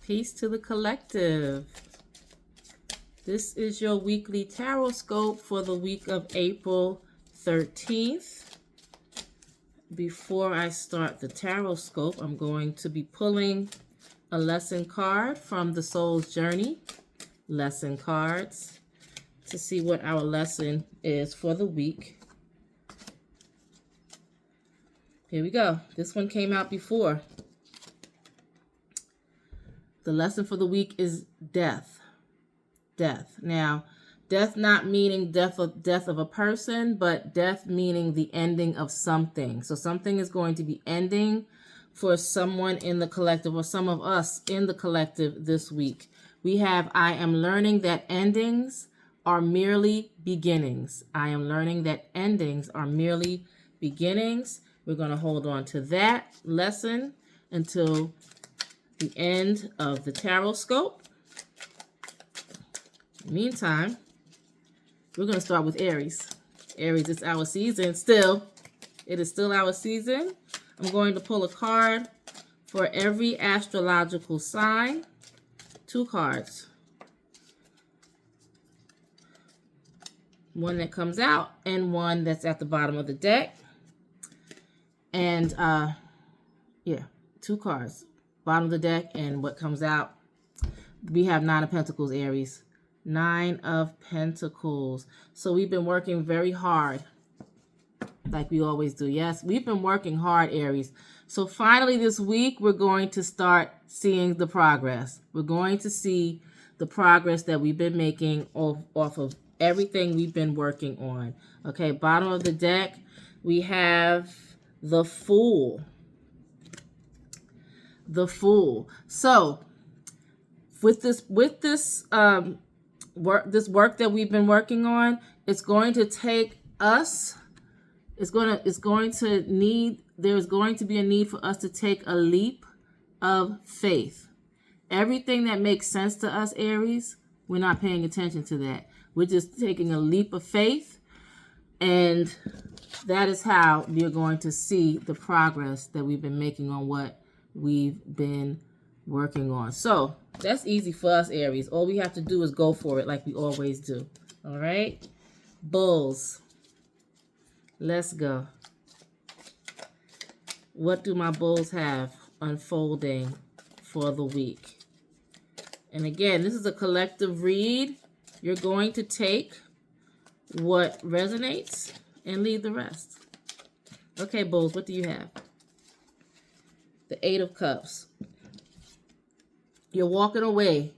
Peace to the collective. This is your weekly Tarotscope for the week of April 13th. Before I start the Tarotscope, I'm going to be pulling a lesson card from the Soul's Journey lesson cards to see what our lesson is for the week. Here we go. This one came out before. The lesson for the week is death. Death. Now, death not meaning death of a person, but death meaning the ending of something. So something is going to be ending for someone in the collective, or some of us in the collective this week. We have, I am learning that endings are merely beginnings. I am learning that endings are merely beginnings. We're going to hold on to that lesson until the end of the Tarotscope. Meantime, we're going to start with Aries. Aries, it's our season still. It is still our season. I'm going to pull a card for every astrological sign. 2 cards. One that comes out and one that's at the bottom of the deck. And, 2 cards. Bottom of the deck and what comes out. We have 9 of Pentacles, Aries. 9 of Pentacles. So we've been working very hard, like we always do. Yes, we've been working hard, Aries. So finally this week, we're going to start seeing the progress. We're going to see the progress that we've been making off of everything we've been working on. Okay, bottom of the deck, we have the Fool. The Fool. So with this work that we've been working on, it's going to take us, there's going to be a need for us to take a leap of faith. Everything that makes sense to us, Aries, we're not paying attention to that. We're just taking a leap of faith, and that is how you're going to see the progress that we've been making on what we've been working on. So that's easy for us, Aries. All we have to do is go for it like we always do. All right? Bulls. Let's go. What do my bulls have unfolding for the week? And again, this is a collective read. You're going to take what resonates and leave the rest. Okay, bulls, what do you have? The 8 of Cups. You're walking away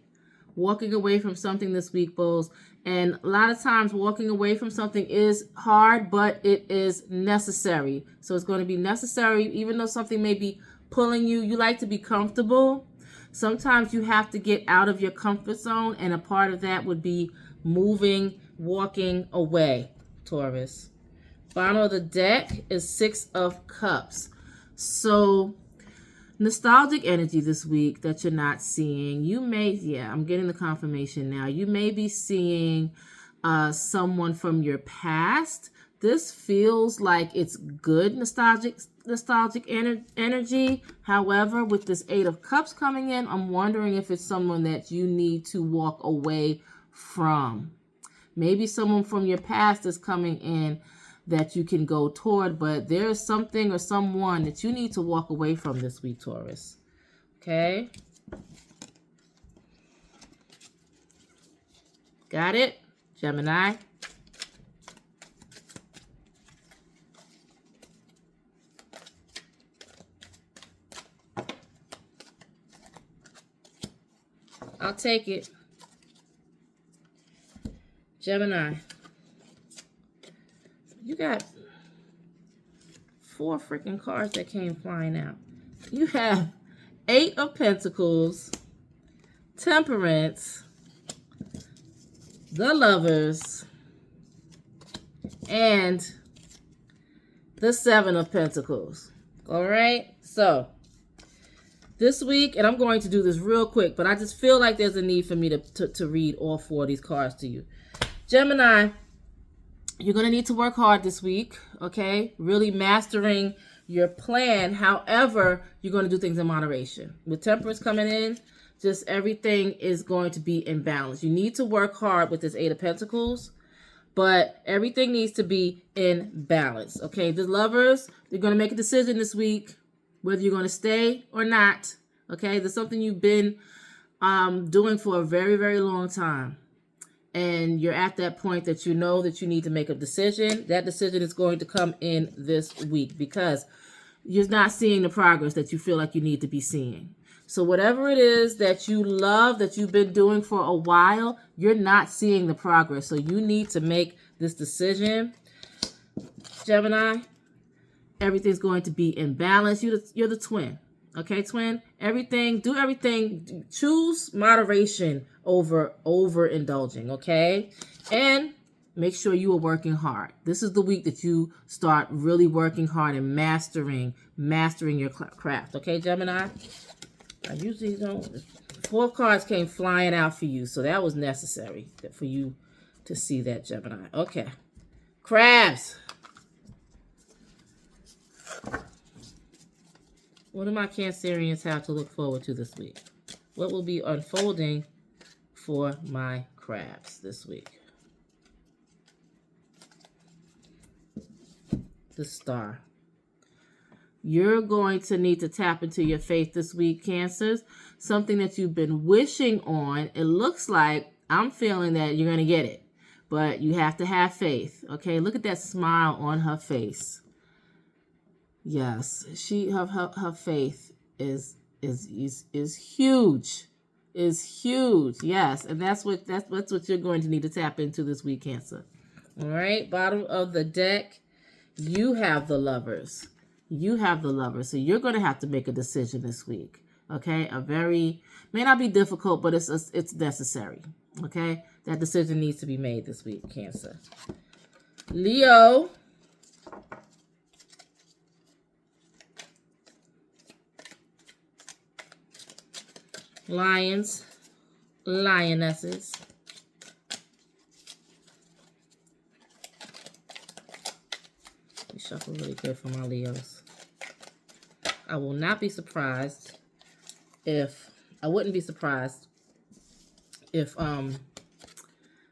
from something this week, bulls. And a lot of times walking away from something is hard, but it is necessary. So it's going to be necessary, even though something may be pulling you. You like to be comfortable. Sometimes you have to get out of your comfort zone, and a part of that would be moving, walking away, Taurus. Bottom of the deck is 6 of Cups. So nostalgic energy this week that you're not seeing. You may, I'm getting the confirmation now. You may be seeing someone from your past. This feels like it's good nostalgic energy. However, with this 8 of Cups coming in, I'm wondering if it's someone that you need to walk away from. Maybe someone from your past is coming in that you can go toward, but there is something or someone that you need to walk away from this week, Taurus. Okay? Got it? Gemini? I'll take it. Gemini. You got 4 freaking cards that came flying out. You have 8 of Pentacles, Temperance, the Lovers, and the 7 of Pentacles. All right? So, this week, and I'm going to do this real quick, but I just feel like there's a need for me to read all 4 of these cards to you. Gemini, you're going to need to work hard this week, okay? Really mastering your plan. However, you're going to do things in moderation. With Temperance coming in, just everything is going to be in balance. You need to work hard with this Eight of Pentacles, but everything needs to be in balance. Okay, the lovers, they're going to make a decision this week, whether you're going to stay or not. Okay, there's something you've been doing for a very, very long time. And you're at that point that you know that you need to make a decision. That decision is going to come in this week because you're not seeing the progress that you feel like you need to be seeing. So whatever it is that you love, that you've been doing for a while, you're not seeing the progress. So you need to make this decision, Gemini. Everything's going to be in balance. You're the twin. Okay, twin? Do everything. Choose moderation over overindulging, okay? And make sure you are working hard. This is the week that you start really working hard and mastering your craft, okay, Gemini? I usually don't. 4 cards came flying out for you, so that was necessary for you to see that, Gemini. Okay. Crabs. What do my Cancerians have to look forward to this week? What will be unfolding for my crabs this week? The Star. You're going to need to tap into your faith this week, Cancers. Something that you've been wishing on. It looks like I'm feeling that you're going to get it. But you have to have faith. Okay, look at that smile on her face. Yes, her faith is huge. Is huge. Yes, and that's what you're going to need to tap into this week, Cancer. All right, bottom of the deck, you have the Lovers. You have the Lovers, so you're going to have to make a decision this week. Okay, may not be difficult, but it's necessary. Okay, that decision needs to be made this week, Cancer. Leo. Lions, Lionesses. We shuffle really good for my Leos. I will not be surprised I wouldn't be surprised if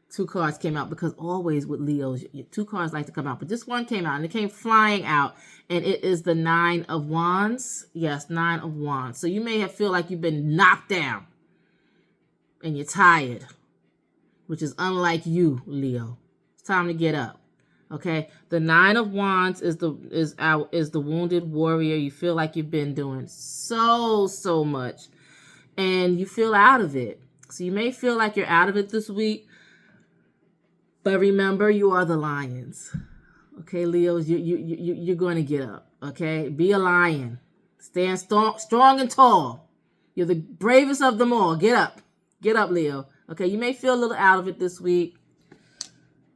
2 cards came out, because always with Leos, 2 cards like to come out. But this one came out, and it came flying out, and it is the 9 of Wands. Yes, 9 of Wands. So you may feel like you've been knocked down, and you're tired, which is unlike you, Leo. It's time to get up. Okay, the 9 of Wands is the wounded warrior. You feel like you've been doing so much, and you feel out of it. So you may feel like you're out of it this week, but remember, you are the Lions. Okay, Leos, you're going to get up. Okay, be a lion. Stand strong and tall. You're the bravest of them all. Get up, Leo. Okay, you may feel a little out of it this week,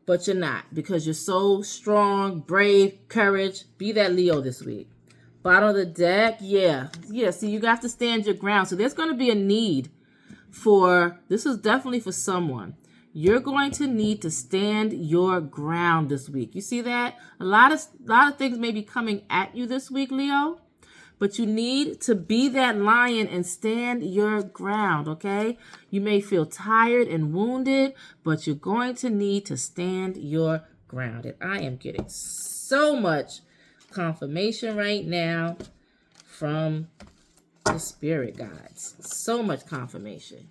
but you're not, because you're so strong, brave, courage. Be that Leo this week. Bottom of the deck, yeah. See, you got to stand your ground. So there's going to be a need this is definitely for someone. You're going to need to stand your ground this week. You see that? A lot of things may be coming at you this week, Leo, but you need to be that lion and stand your ground, okay? You may feel tired and wounded, but you're going to need to stand your ground. And I am getting so much confirmation right now from the spirit guides. So much confirmation.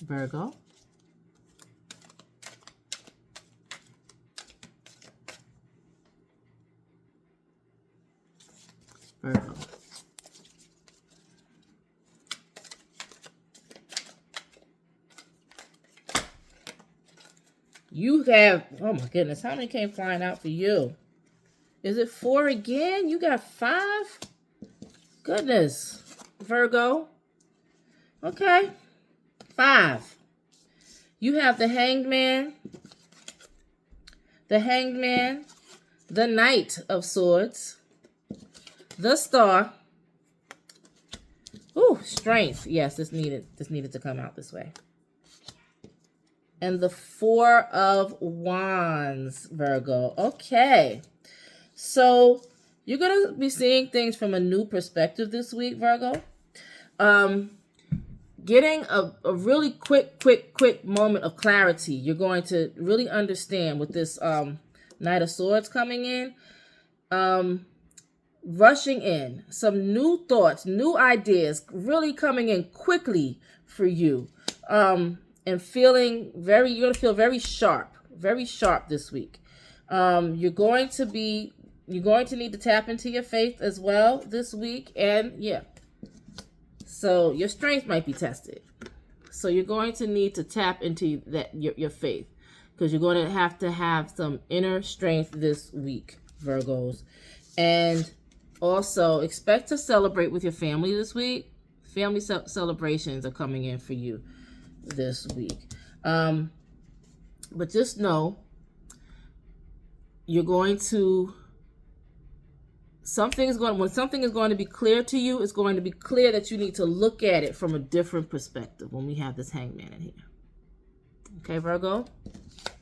Virgo. Virgo. You have, oh my goodness, how many came flying out for you? Is it 4 again? You got 5? Goodness. Virgo. Okay. 5. You have the Hanged Man, the Knight of Swords, the Star, Ooh, strength. Yes, this needed to come out this way. And the Four of Wands, Virgo. Okay. So you're going to be seeing things from a new perspective this week, Virgo. Getting a really quick moment of clarity. You're going to really understand with this Knight of Swords coming in. Rushing in. Some new thoughts, new ideas really coming in quickly for you. And feeling you're going to feel very sharp this week. You're going to need to tap into your faith as well this week. And yeah. So your strength might be tested. So you're going to need to tap into your faith, because you're going to have some inner strength this week, Virgos. And also expect to celebrate with your family this week. Family celebrations are coming in for you this week. But just know you're going to when something is going to be clear to you, it's going to be clear that you need to look at it from a different perspective when we have this Hangman in here. Okay, Virgo?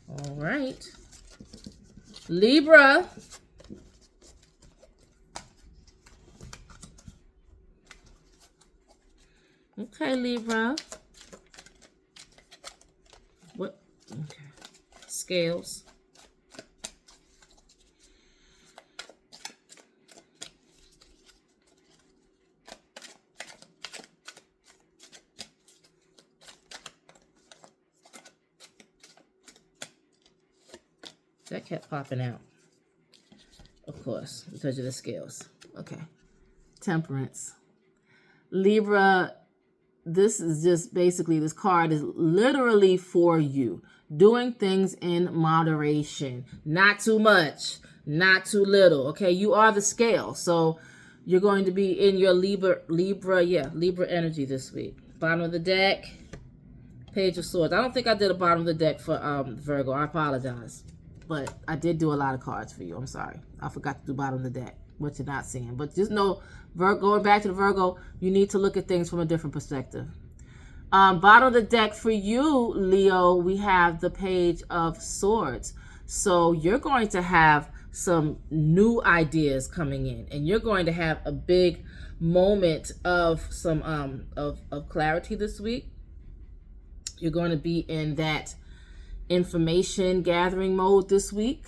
All right. Libra. Okay, Libra. What? Okay. Scales. That kept popping out, of course, because of the scales. Okay. Temperance. Libra, this is just basically, this card is literally for you. Doing things in moderation. Not too much, not too little. Okay, you are the scale. So you're going to be in your Libra energy this week. Bottom of the deck, Page of Swords. I don't think I did a bottom of the deck for Virgo. I apologize. But I did do a lot of cards for you. I'm sorry. I forgot to do bottom of the deck, what you're not seeing. But just know, going back to the Virgo, you need to look at things from a different perspective. Bottom of the deck for you, Leo, we have the Page of Swords. So you're going to have some new ideas coming in. And you're going to have a big moment of some of clarity this week. You're going to be in that information gathering mode this week.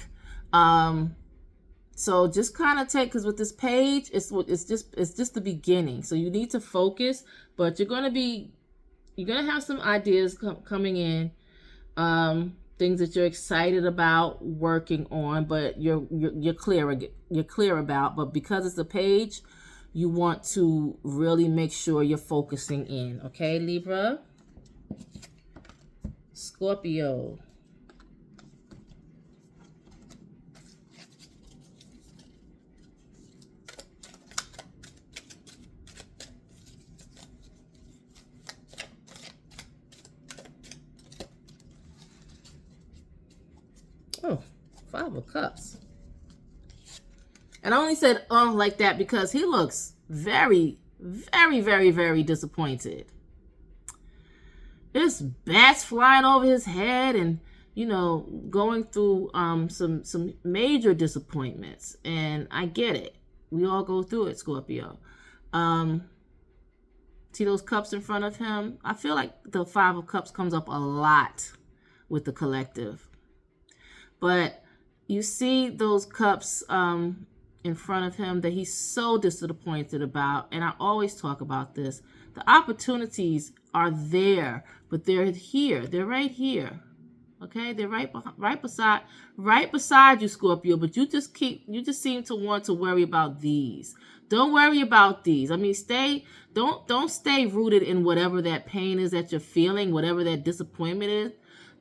So just kind of take, because with this page, it's just the beginning. So you need to focus, but you're going to have some ideas coming in, things that you're excited about working on, but you're clear about. But because it's a page, you want to really make sure you're focusing in. Okay, Libra. Scorpio. Oh, Five of Cups. And I only said like that because he looks very, very, very, very disappointed. There's bats flying over his head and, going through some major disappointments. And I get it. We all go through it, Scorpio. See those cups in front of him? I feel like the Five of Cups comes up a lot with the collective. But you see those cups in front of him that he's so disappointed about. And I always talk about this. The opportunities are there, but they're here. They're right here. Okay? They're right beside you, Scorpio, but you just seem to want to worry about these. Don't worry about these. I mean, don't stay rooted in whatever that pain is that you're feeling, whatever that disappointment is.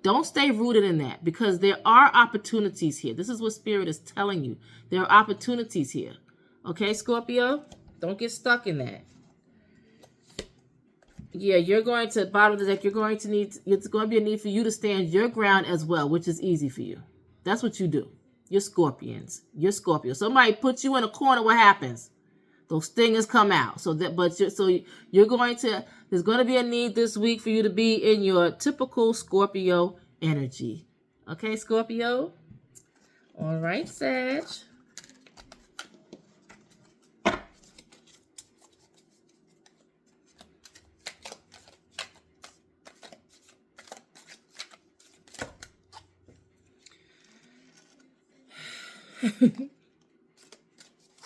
Don't stay rooted in that, because there are opportunities here. This is what Spirit is telling you. There are opportunities here. Okay, Scorpio? Don't get stuck in that. Yeah, you're going to, bottom of the deck, it's going to be a need for you to stand your ground as well, which is easy for you. That's what you do. You're Scorpions. You're Scorpio. Somebody puts you in a corner, what happens? Those stingers come out. So you're going to, there's going to be a need this week for you to be in your typical Scorpio energy. Okay, Scorpio? All right, Sag.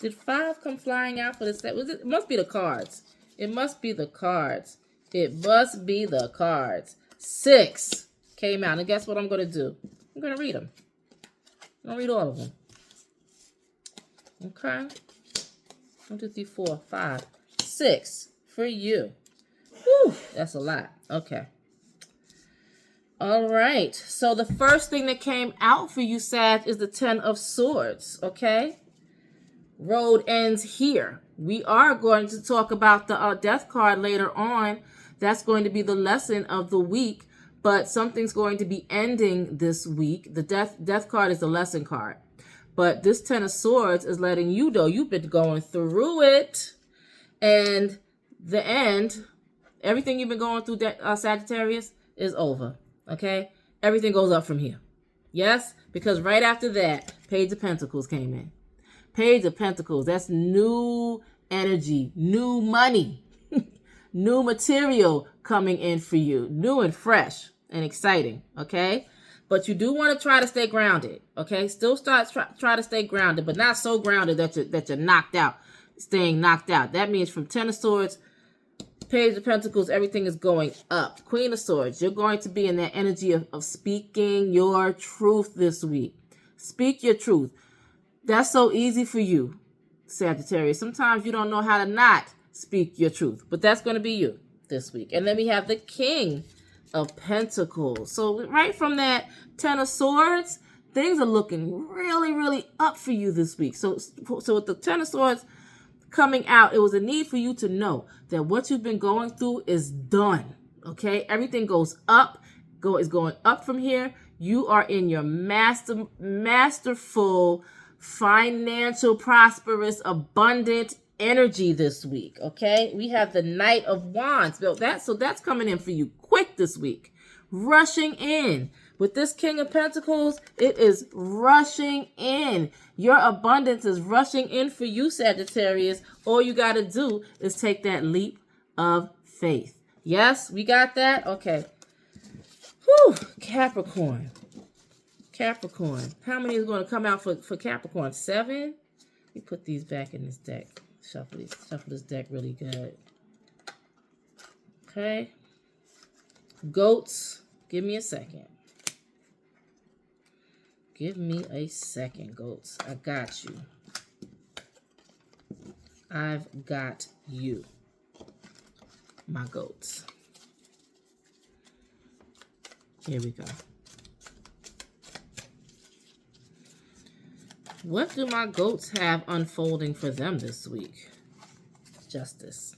Did 5 come flying out for the set? It must be the cards. It must be the cards. It must be the cards. 6 came out. And guess what I'm going to do? I'm going to read them. I'm going to read all of them. Okay. 1, 2, 3, 4, 5, 6 for you. Whew, that's a lot. Okay. All right. So the first thing that came out for you, Sag, is the 10 of Swords. Okay. Road ends here. We are going to talk about the death card later on. That's going to be the lesson of the week, but something's going to be ending this week. The death card is the lesson card, but this 10 of Swords is letting you know you've been going through it, and the end, everything you've been going through, Sagittarius, is over. Okay, everything goes up from here. Yes, because right after that, Page of Pentacles came in. Page of Pentacles, that's new energy, new money, new material coming in for you, new and fresh and exciting, okay? But you do want to try to stay grounded, okay? Still try to stay grounded, but not so grounded that you're knocked out, staying knocked out. That means from 10 of Swords, Page of Pentacles, everything is going up. Queen of Swords, you're going to be in that energy of speaking your truth this week. Speak your truth. That's so easy for you, Sagittarius. Sometimes you don't know how to not speak your truth, but that's going to be you this week. And then we have the King of Pentacles. So right from that 10 of Swords, things are looking really, really up for you this week. So with the 10 of Swords coming out, it was a need for you to know that what you've been going through is done. Okay, everything goes up, is going up from here. You are in your masterful, financial, prosperous, abundant energy this week. Okay, we have the Knight of Wands. So that's coming in for you quick this week, rushing in. With this King of Pentacles, it is rushing in. Your abundance is rushing in for you, Sagittarius. All you got to do is take that leap of faith. Yes, we got that? Okay. Whew, Capricorn. Capricorn. How many is going to come out for Capricorn? 7? Let me put these back in this deck. Shuffle this deck really good. Okay. Goats. Give me a second. Give me a second, goats. I got you. I've got you, my goats. Here we go. What do my goats have unfolding for them this week? Justice.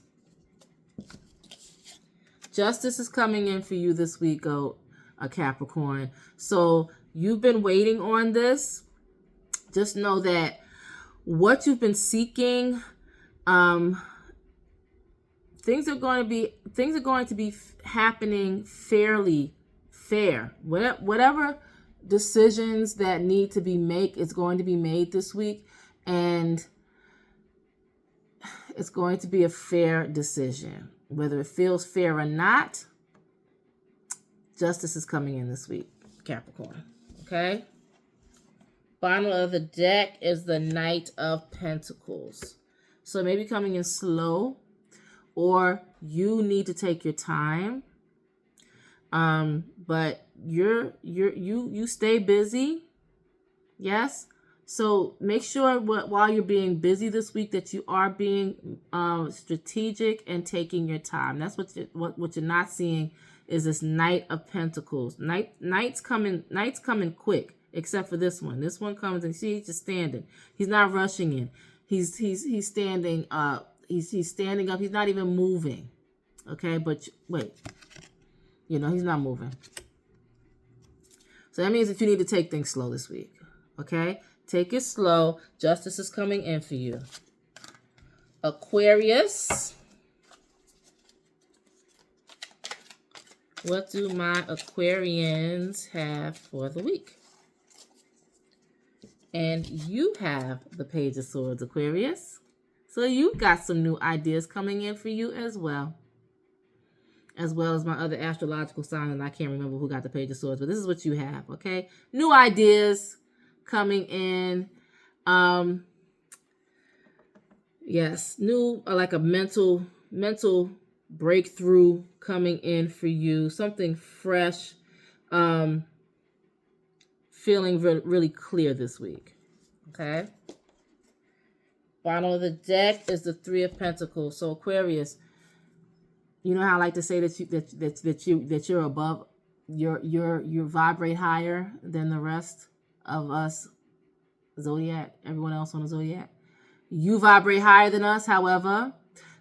Justice is coming in for you this week, goat, a Capricorn. So you've been waiting on this. Just know that what you've been seeking, things are going to be happening fairly fair. Whatever decisions that need to be made, it's going to be made this week, and it's going to be a fair decision. Whether it feels fair or not, justice is coming in this week, Capricorn. Okay? Bottom of the deck is the Knight of Pentacles. So maybe coming in slow, or you need to take your time. But you stay busy. Yes. So make sure while you're being busy this week that you are being strategic and taking your time. That's what you're not seeing is this Knight of Pentacles. Knight's coming quick, except for this one. This one comes and he's just standing. He's not rushing in. He's standing up. He's standing up. He's not even moving. Okay, but wait. He's not moving. So that means that you need to take things slow this week. Okay? Take it slow. Justice is coming in for you. Aquarius. What do my Aquarians have for the week? And you have the Page of Swords, Aquarius. So you've got some new ideas coming in for you as well. As well as my other astrological sign, and I can't remember who got the Page of Swords, but this is what you have, okay? New ideas coming in. Yes, new, like a mental breakthrough coming in for you. Something fresh. Feeling really clear this week. Okay. Bottom of the deck is the Three of Pentacles. So Aquarius, you know how I like to say that you're above, you vibrate higher than the rest of us, Zodiac, everyone else on the Zodiac. You vibrate higher than us. However,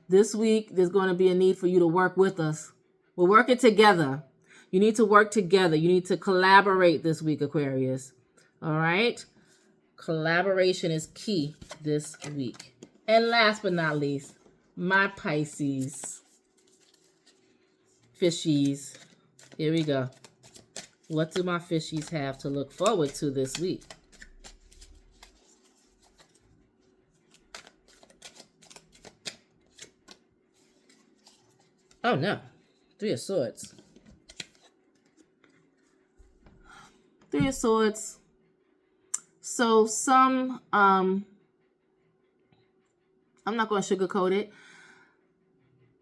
this week there's going to be a need for you to work with us. We're working together. You need to work together. You need to collaborate this week, Aquarius. All right? Collaboration is key this week. And last but not least, my Pisces. Fishies. Here we go. What do my fishies have to look forward to this week? Oh no. Three of Swords. Three of Swords. So some, I'm not going to sugarcoat it.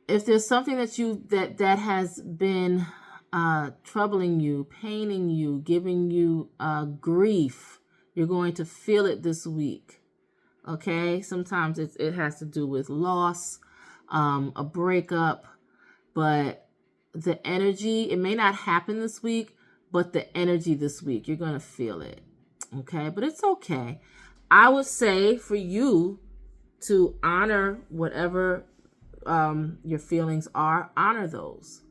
If there's something that has been troubling you, paining you, giving you grief, you're going to feel it this week. Okay? Sometimes it has to do with loss, a breakup, but the energy, it may not happen this week, but the energy this week, you're going to feel it. Okay? But it's okay. I would say for you to honor whatever your feelings are, honor those.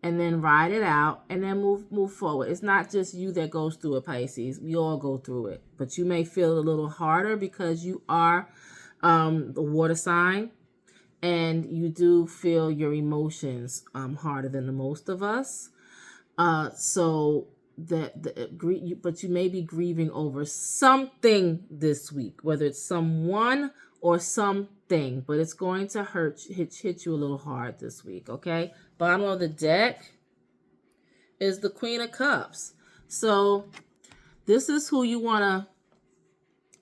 And then ride it out and then move forward. It's not just you that goes through it, Pisces. We all go through it. But you may feel a little harder because you are the water sign. And you do feel your emotions harder than the most of us. But you may be grieving over something this week, whether it's someone or something, but it's going to hit you a little hard this week, okay? Bottom of the deck is the Queen of Cups. So this is who you want to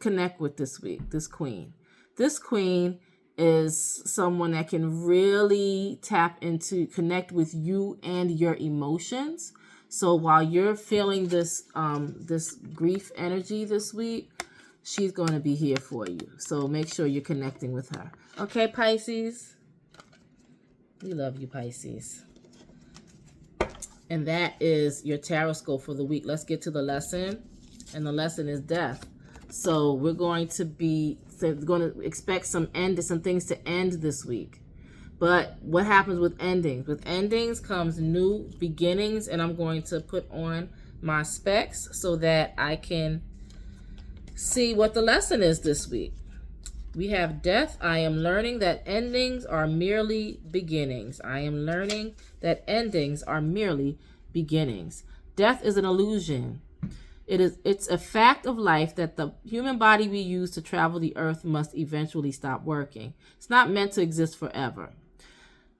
connect with this week, this queen. This queen is someone that can really connect with you and your emotions. So while you're feeling this grief energy this week, she's going to be here for you. So make sure you're connecting with her. Okay, Pisces? We love you, Pisces. And that is your Tarotscope for the week. Let's get to the lesson. And the lesson is death. So we're going to expect some things to end this week. But what happens with endings? With endings comes new beginnings, and I'm going to put on my specs so that I can see what the lesson is this week. We have death. I am learning that endings are merely beginnings. I am learning that endings are merely beginnings. Death is an illusion. It's a fact of life that the human body we use to travel the earth must eventually stop working. It's not meant to exist forever.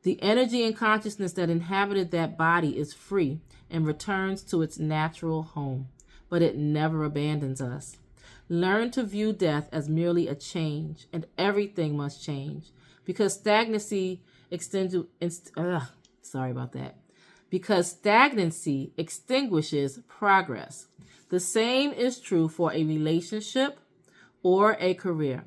The energy and consciousness that inhabited that body is free and returns to its natural home, but it never abandons us. Learn to view death as merely a change, and everything must change, because stagnancy extinguishes progress. The same is true for a relationship or a career.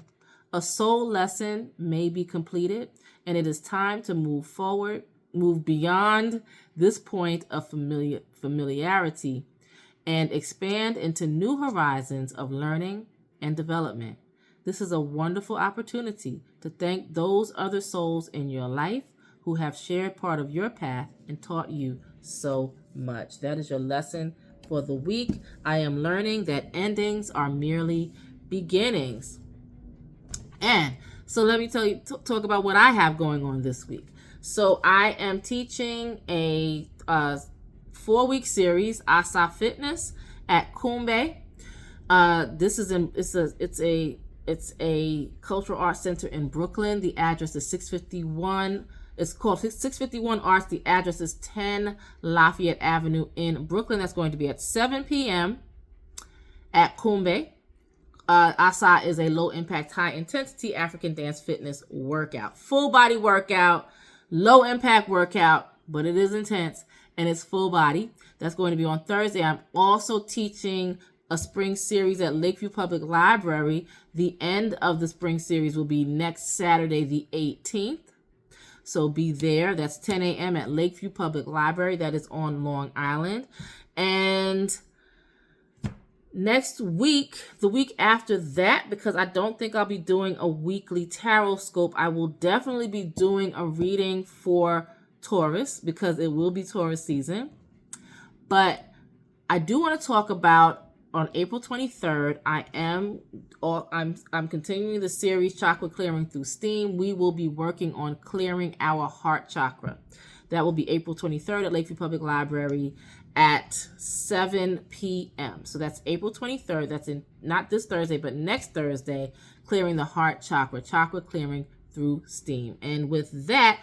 A soul lesson may be completed, and it is time to move forward, move beyond this point of familiarity, and expand into new horizons of learning and development. This is a wonderful opportunity to thank those other souls in your life who have shared part of your path and taught you so much. That is your lesson for the week. I am learning that endings are merely beginnings. And So let me talk about what I have going on this week. So I am teaching a 4-week series, Asa Fitness, at Kumbe. This is it's a cultural arts center in Brooklyn. The address is 651. It's called 651 Arts. The address is 10 Lafayette Avenue in Brooklyn. That's going to be at 7 p.m. at Kumbe. Asa is a low-impact, high-intensity African dance fitness workout. Full-body workout, low-impact workout, but it is intense, and it's full body. That's going to be on Thursday. I'm also teaching a spring series at Lakeview Public Library. The end of the spring series will be next Saturday, the 18th. So be there. That's 10 a.m. at Lakeview Public Library. That is on Long Island. And next week, the week after that, because I don't think I'll be doing a weekly Tarotscope, I will definitely be doing a reading for Taurus because it will be Taurus season. But I do want to talk about on April 23rd, I'm continuing the series Chakra Clearing Through Steam. We will be working on clearing our heart chakra. That will be April 23rd at Lakeview Public Library at 7 p.m. So that's April 23rd. That's not this Thursday, but next Thursday, clearing the heart chakra, chakra clearing through steam. And with that,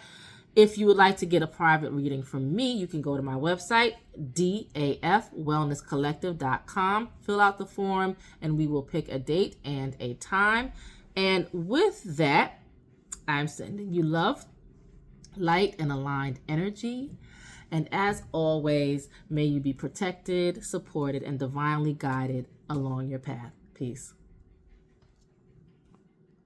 if you would like to get a private reading from me, you can go to my website, dafwellnesscollective.com, fill out the form, and we will pick a date and a time. And with that, I'm sending you love, light, and aligned energy. And as always, may you be protected, supported, and divinely guided along your path. Peace.